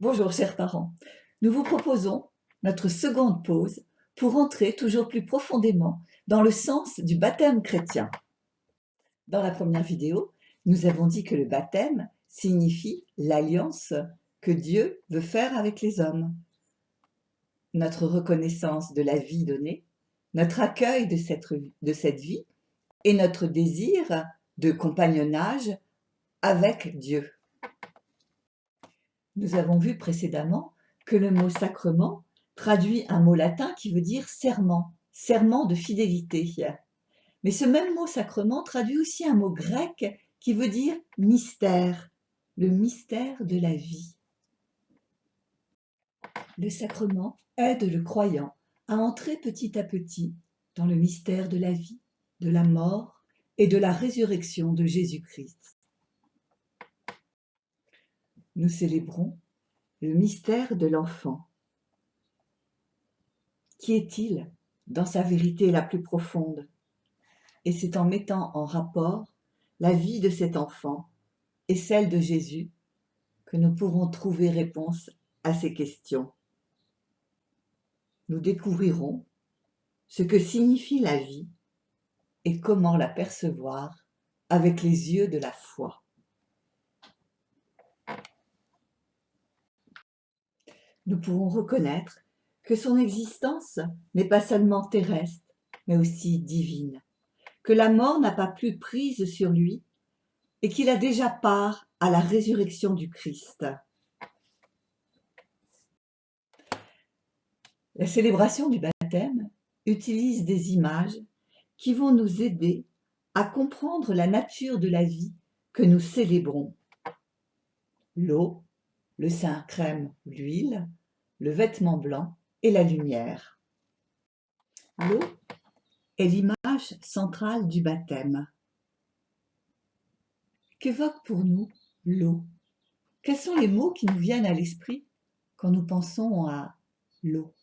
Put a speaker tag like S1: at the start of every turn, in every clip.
S1: Bonjour chers parents, nous vous proposons notre seconde pause pour entrer toujours plus profondément dans le sens du baptême chrétien. Dans la première vidéo, nous avons dit que le baptême signifie l'alliance que Dieu veut faire avec les hommes. Notre reconnaissance de la vie donnée, notre accueil de cette vie et notre désir de compagnonnage avec Dieu. Nous avons vu précédemment que le mot sacrement traduit un mot latin qui veut dire serment, serment de fidélité. Mais ce même mot sacrement traduit aussi un mot grec qui veut dire mystère, le mystère de la vie. Le sacrement aide le croyant à entrer petit à petit dans le mystère de la vie, de la mort et de la résurrection de Jésus-Christ. Nous célébrons le mystère de l'enfant. Qui est-il dans sa vérité la plus profonde? Et c'est en mettant en rapport la vie de cet enfant et celle de Jésus que nous pourrons trouver réponse à ces questions. Nous découvrirons ce que signifie la vie et comment la percevoir avec les yeux de la foi. Nous pourrons reconnaître que son existence n'est pas seulement terrestre, mais aussi divine, que la mort n'a pas plus prise sur lui et qu'il a déjà part à la résurrection du Christ. La célébration du baptême utilise des images qui vont nous aider à comprendre la nature de la vie que nous célébrons. L'eau, le sein crème, l'huile, le vêtement blanc et la lumière. L'eau est l'image centrale du baptême. Qu'évoque pour nous l'eau? Quels sont les mots qui nous viennent à l'esprit quand nous pensons à l'eau?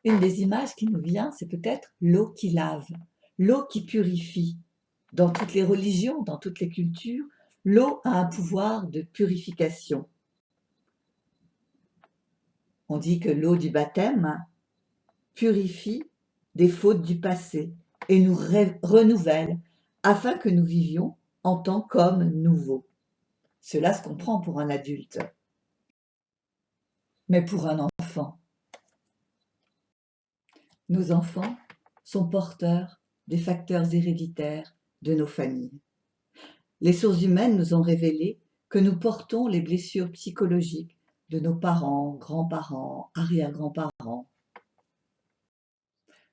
S1: Une des images qui nous vient, c'est peut-être l'eau qui lave, l'eau qui purifie. Dans toutes les religions, dans toutes les cultures, l'eau a un pouvoir de purification. On dit que l'eau du baptême purifie des fautes du passé et nous renouvelle afin que nous vivions en tant qu'hommes nouveaux. Cela se comprend pour un adulte. Mais pour un enfant, nos enfants sont porteurs des facteurs héréditaires de nos familles. Les sources humaines nous ont révélé que nous portons les blessures psychologiques de nos parents, grands-parents, arrière-grands-parents.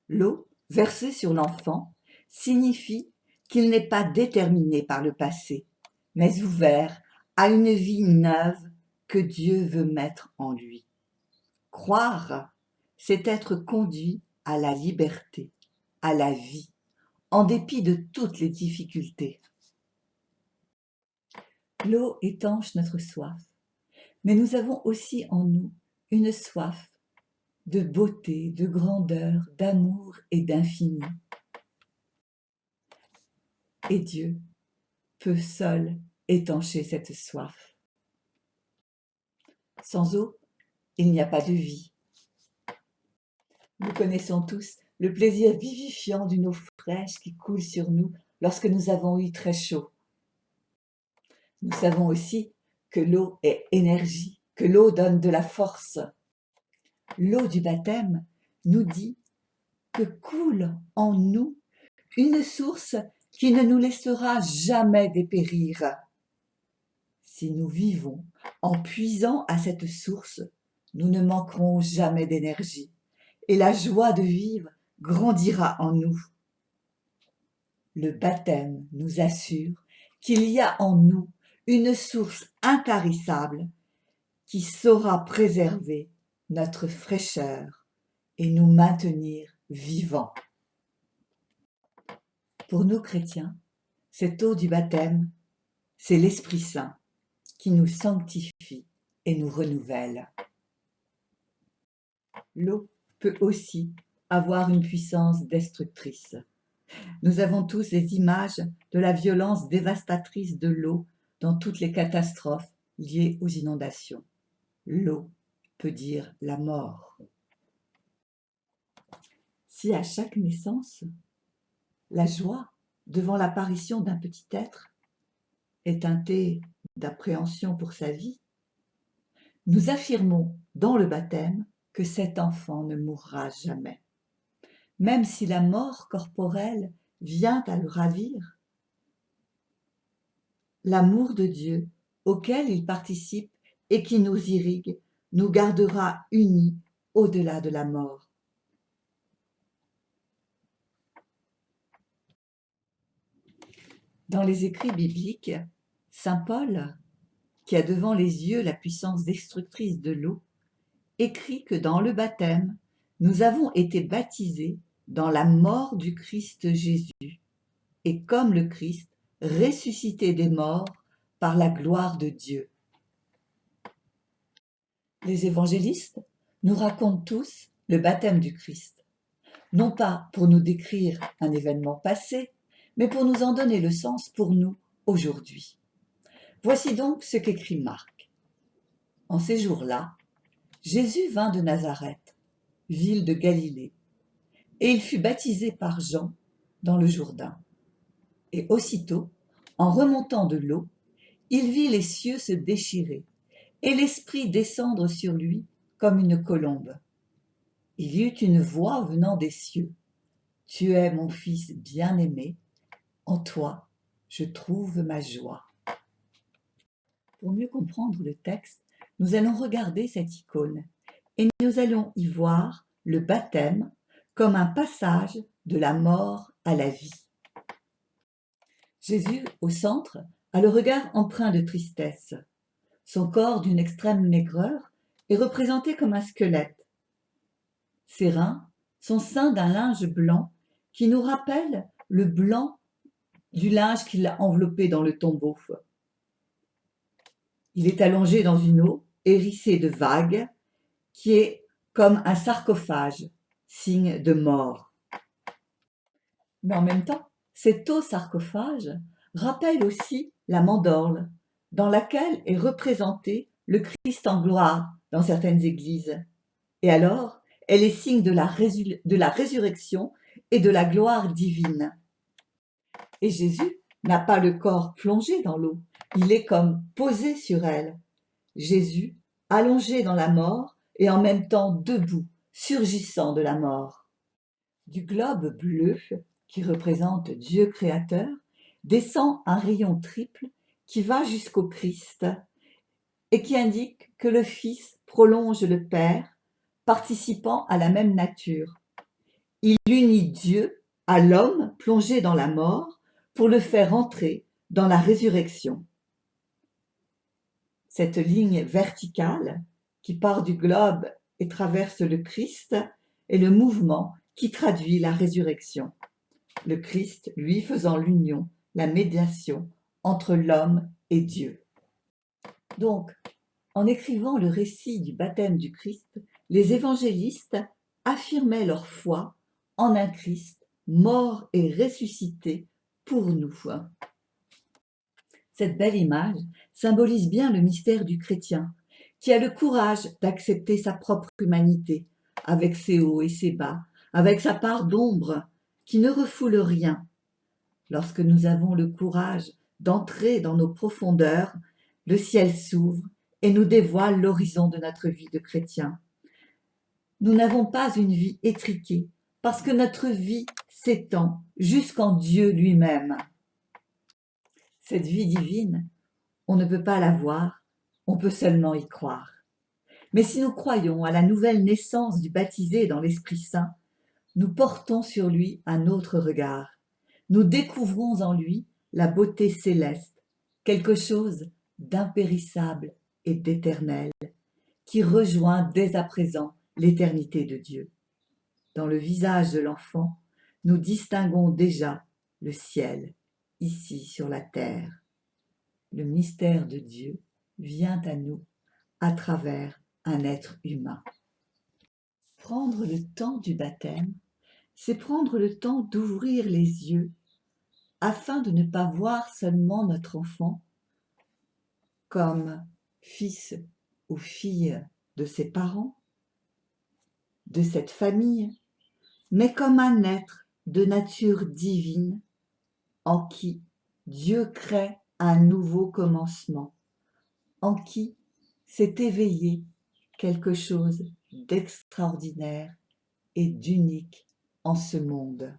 S1: L'eau versée sur l'enfant signifie qu'il n'est pas déterminé par le passé, mais ouvert à une vie neuve que Dieu veut mettre en lui. Croire, c'est être conduit à la liberté, à la vie, en dépit de toutes les difficultés. L'eau étanche notre soif, mais nous avons aussi en nous une soif de beauté, de grandeur, d'amour et d'infini. Et Dieu peut seul étancher cette soif. Sans eau, il n'y a pas de vie. Nous connaissons tous le plaisir vivifiant d'une eau fraîche qui coule sur nous lorsque nous avons eu très chaud. Nous savons aussi que l'eau est énergie, que l'eau donne de la force. L'eau du baptême nous dit que coule en nous une source qui ne nous laissera jamais dépérir. Si nous vivons en puisant à cette source, nous ne manquerons jamais d'énergie et la joie de vivre grandira en nous. Le baptême nous assure qu'il y a en nous une source intarissable qui saura préserver notre fraîcheur et nous maintenir vivants. Pour nous chrétiens, cette eau du baptême, c'est l'Esprit Saint qui nous sanctifie et nous renouvelle. L'eau peut aussi avoir une puissance destructrice. Nous avons tous les images de la violence dévastatrice de l'eau dans toutes les catastrophes liées aux inondations. L'eau peut dire la mort. Si à chaque naissance, la joie devant l'apparition d'un petit être est teintée d'appréhension pour sa vie, nous affirmons dans le baptême que cet enfant ne mourra jamais. Même si la mort corporelle vient à le ravir, l'amour de Dieu auquel il participe et qui nous irrigue nous gardera unis au-delà de la mort. Dans les écrits bibliques, saint Paul, qui a devant les yeux la puissance destructrice de l'eau, écrit que dans le baptême, nous avons été baptisés dans la mort du Christ Jésus, et comme le Christ, ressuscité des morts par la gloire de Dieu. Les évangélistes nous racontent tous le baptême du Christ, non pas pour nous décrire un événement passé, mais pour nous en donner le sens pour nous aujourd'hui. Voici donc ce qu'écrit Marc. En ces jours-là, Jésus vint de Nazareth, ville de Galilée, et il fut baptisé par Jean dans le Jourdain. Et aussitôt, en remontant de l'eau, il vit les cieux se déchirer, et l'Esprit descendre sur lui comme une colombe. Il y eut une voix venant des cieux. « Tu es mon Fils bien-aimé, en toi je trouve ma joie. » Pour mieux comprendre le texte, nous allons regarder cette icône, et nous allons y voir le baptême comme un passage de la mort à la vie. Jésus, au centre, a le regard empreint de tristesse. Son corps, d'une extrême maigreur, est représenté comme un squelette. Ses reins sont ceints d'un linge blanc qui nous rappelle le blanc du linge qui l'a enveloppé dans le tombeau. Il est allongé dans une eau hérissée de vagues qui est comme un sarcophage, signe de mort. Mais en même temps, cette eau sarcophage rappelle aussi la mandorle, dans laquelle est représenté le Christ en gloire dans certaines églises. Et alors, elle est signe de la résurrection et de la gloire divine. Et Jésus n'a pas le corps plongé dans l'eau, il est comme posé sur elle. Jésus, allongé dans la mort et en même temps debout, surgissant de la mort. Du globe bleu, qui représente Dieu créateur, descend un rayon triple qui va jusqu'au Christ et qui indique que le Fils prolonge le Père, participant à la même nature. Il unit Dieu à l'homme plongé dans la mort pour le faire entrer dans la résurrection. Cette ligne verticale qui part du globe et traverse le Christ est le mouvement qui traduit la résurrection. Le Christ, lui, faisant l'union, la médiation entre l'homme et Dieu. Donc, en écrivant le récit du baptême du Christ, les évangélistes affirmaient leur foi en un Christ mort et ressuscité pour nous. Cette belle image symbolise bien le mystère du chrétien, qui a le courage d'accepter sa propre humanité, avec ses hauts et ses bas, avec sa part d'ombre, qui ne refoule rien. Lorsque nous avons le courage d'entrer dans nos profondeurs, le ciel s'ouvre et nous dévoile l'horizon de notre vie de chrétien. Nous n'avons pas une vie étriquée, parce que notre vie s'étend jusqu'en Dieu lui-même. Cette vie divine, on ne peut pas la voir, on peut seulement y croire. Mais si nous croyons à la nouvelle naissance du baptisé dans l'Esprit Saint, nous portons sur lui un autre regard. Nous découvrons en lui la beauté céleste, quelque chose d'impérissable et d'éternel, qui rejoint dès à présent l'éternité de Dieu. Dans le visage de l'enfant, nous distinguons déjà le ciel, ici sur la terre. Le mystère de Dieu vient à nous à travers un être humain. Prendre le temps du baptême, c'est prendre le temps d'ouvrir les yeux afin de ne pas voir seulement notre enfant, comme fils ou fille de ses parents, de cette famille, mais comme un être de nature divine en qui Dieu crée un nouveau commencement, en qui s'est éveillé quelque chose d'extraordinaire et d'unique en ce monde.